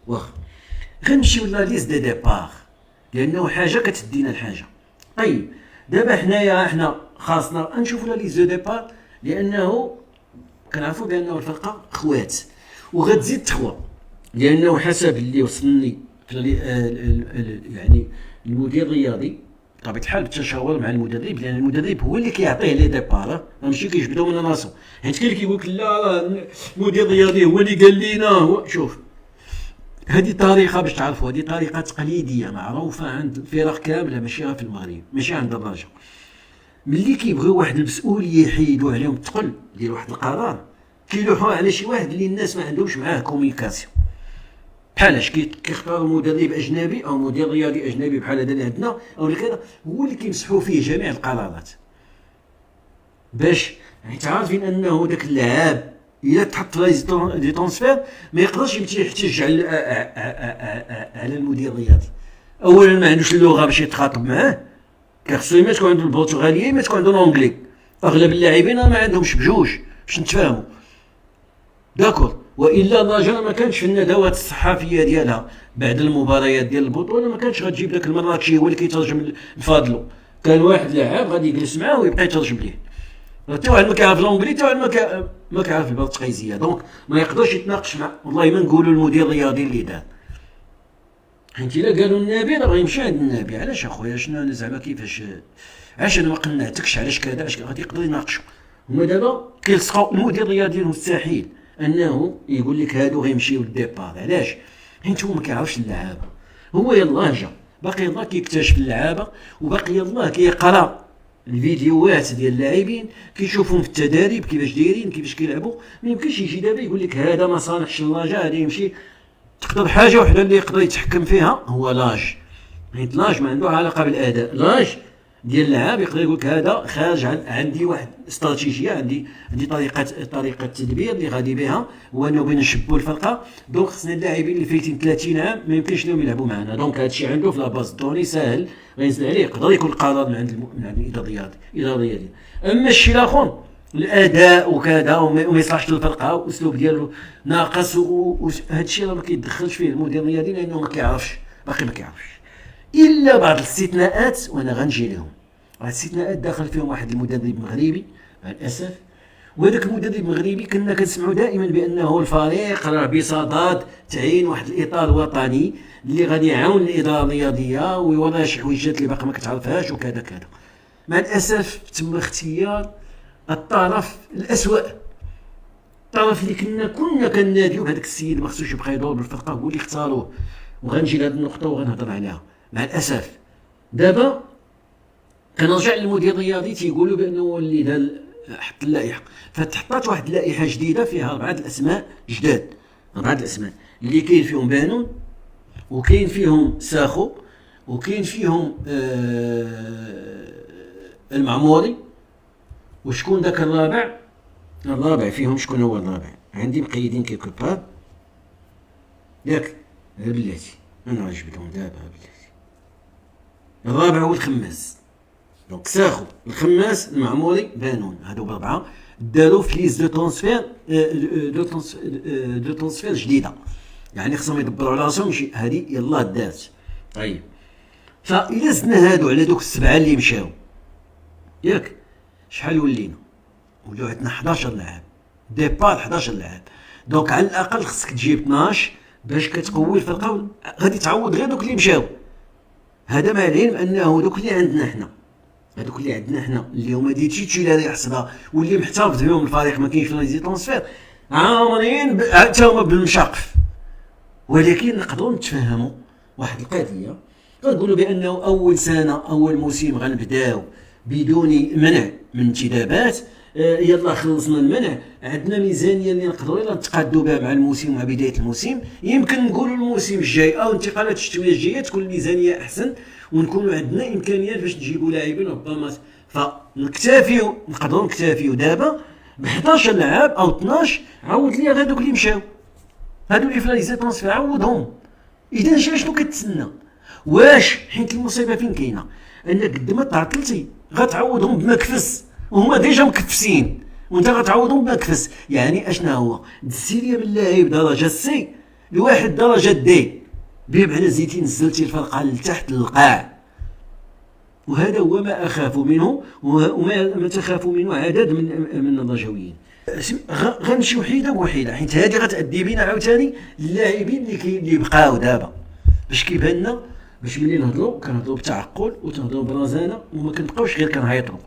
واخا غنمشيو لا ليست دي ديبار، لانه حاجه كتدينا الحاجه. طيب دابا حنا خاصنا نشوفوا لا ليست دو ديبار، لانه كنعرفوا بانه الفرقه خوات، وغتزيد تخوى، لانه حسب اللي وصلني يعني المدير الرياضي بطبيعه الحال بالتشاور مع المدرب، لان المدرب هو اللي كيعطيه لي ديبار، ماشي كيجبدو من راسو. حيت كاين اللي كيقول لك لا المدير الرياضي هو اللي قال لينا هو. شوف هذه طريقه باش تعرفوا، هذه طريقه تقليديه معروفه عند الفرق كامله، ماشي غير في المغرب، ماشي عند الرجاء. ملي كيبغيو واحد المسؤوليه يحيدوا عليهم الثقل ديال واحد القرار، كيلوحوه على شي واحد اللي الناس ما عندهمش معاه كوميونيكاسيون. بحالاش كيختاروا مدرب اجنبي او مدير رياضي اجنبي بحال هذا اللي عندنا او كذا، هو اللي كيمسحوا فيه جميع القرارات، باش حيت عارفين انه داك اللاعب الا تحط دي ترونسفير ما يقدرش يمشي يحتج على المدير الرياضي. اولا ما عندوش اللغه باش يتخاطب معاه، كخصو ما تكون عنده البرتغاليه، ما تكون عنده الانجلي. اغلب اللاعبين ما عندهمش بجوج باش نتفاهموا، داكور. والا الرجاء ما كانش في الندوات الصحفيه ديالها بعد المباريات ديال البطوله، ما كانش غتجيب داك المراكشي هو اللي كيترجم لفاضلو، كان واحد لاعب غادي يجلس معاه ويبقى يترجم ليه. حتى واحد ما كيعرف الانجلي، حتى واحد ما كيعرف البرتغاليه، دونك ما يقدرش يتناقش مع، والله ما نقولوا المدير الرياضي اللي دار. حيت الا قالوا النبي راه غيمشي عند النبي. علاش اخويا؟ شنو انا زعما كيفاش؟ علاش انا ما قنعتكش؟ علاش كذا؟ علاش غادي يقدروا يناقشوا؟ هما دابا كيلصقوا المدير الرياضي، مستحيل انه يقول لك هادو غيمشيو للديبار. علاش؟ حيت هو ما كيعرفش اللعابه، هو يلاه جا باقي يلاه كيكتشف اللعابه، وباقي يلاه كيقرا الفيديوهات ديال اللاعبين، كيشوفهم في التدريب كيفاش دايرين كيفاش كيلعبوا. ما يمكنش يجي دابا يقول لك هذا ما صالحش الرجاء هذا يمشي. تقدر حاجه وحده اللي يقدر يتحكم فيها هو لاج، حيت لاج ما عنده علاقه بالاداء. لاج ديال اللاعب يقدر يقول لك هذا خارج عندي واحد استراتيجيه، عندي طريقه تدبير اللي غادي بها، هو انه بغينا نشبوا الفرقه. دونك خصنا اللاعبين اللي فايتين 30 عام ما يمكنش لهم يلعبوا معنا. دونك هذا الشيء عنده في لاباز دوني ساهل غينزل عليه، يقدر يكون القرار من عند الاداره الرياضيه. اما الشيء الاخر الاداء وكذا وما يصلحش للفرقه والاسلوب ديالو ناقص، وهذا الشيء راه ما كيدخلش فيه المدير الرياضي، لانه ما كيعرفش، باقي ما كيعرفش، الا بعض الاستثناءات وانا غنجي لهم. هاد الاستثناءات داخل فيهم واحد المدرب مغربي مع الاسف، وهذاك المدرب المغربي كنا كنسمعوا دائما بانه الفريق راه بصدد تعيين واحد الاطار وطني اللي غادي يعاون الاداره الرياضيه ويوريها شي حويجات اللي باقي ما كتعرفهاش وكذا كذا. مع الاسف تم اختيار الطرف الاسوأ، الطرف اللي كنا كناديو بهذاك السيد ما خصوش يبقى يدور بالفرقه، هو اللي اختاروه. وغنجي لهذه النقطه وغنهضر عليها. مع الاسف دابا كنرجع للمدير الرياضي تيقولوا بانه هو اللي دار حط اللائحه، فتحطات واحد اللائحه جديده فيها 4 الاسماء جداد، 4 الاسماء اللي كاين فيهم بانون، وكاين فيهم ساخو، وكاين فيهم المعموري. وشكون ذاك الرابع؟ الرابع فيهم شكون هو الرابع؟ عندي مقيدين كيكو بار ياك بلاتي، انا غنجبدهم دابا بلاتي. الرابع هو الخماس، دونك ساخو الخماس المعموري بانون، هادو ب4 داروا في ليست دو ترونسفير جديده، يعني خصهم يدبروا على راسهم شي هادي يلاه دات. طيب فإلا زدنا هادو على دوك السبعه اللي مشاو ياك شحال ولينا؟ ولاو عندنا 11 لاعب ديبار، 11 لاعب. دونك على الاقل خصك تجيب 12 باش كتقوي الفرقه، غادي تعوض غير دوك اللي مشاو. هذا مع العلم انه دوك اللي عندنا حنا، هذوك اللي عندنا حنا اللي هما دي تيتولاري حسبه واللي محتفظ بهم الفريق ما كاينش لي ترونسفير عامرين حتى هما بالمشاقف. ولكن نقدروا نتفهموا واحد القضيه، كنقولوا بانه اول سنه اول موسم غنبداو بدون منع من انتدابات. يلا خلصنا المنع، عندنا ميزانيه اللي نقدروا يلا نتقادوا بها مع الموسم مع بدايه الموسم. يمكن نقولوا الموسم الجاي او انتقالات الشتويه الجايه تكون الميزانيه احسن، ونكونوا عندنا امكانيات باش نجيبوا لاعبين ربما. فنكتفيو، نقدروا نكتفيو دابا ب 11 لاعب او 12. عاود لي هذوك اللي مشاو، هادو اللي في لي ترونسفير عوضهم. اذا شنو كتسنى؟ واش حيت المصيبه فين كاينه؟ انك قد ما تعطلتي غتعوضهم بمكفس، وهما ديجا مكفسين وانت غتعوضهم بمكفس. يعني اشنا هو دزتي لي من لاعب درجه سي لواحد درجة دي، بمعنى زيتي نزلتي الفرقة لتحت للقاع. وهذا هو ما أخاف منه، وما تخاف منه عدد من الرجويين. غنمشي وحيدة بوحيدة، حيت هذه غتأدي بينا عاوتاني اللاعبين اللي بقاو دابا، باش كيبان لنا باش ملي نهضروا كنهضروا بتعقل وتنهضروا برزانة، وما كنبقاوش غير كنهيطروا.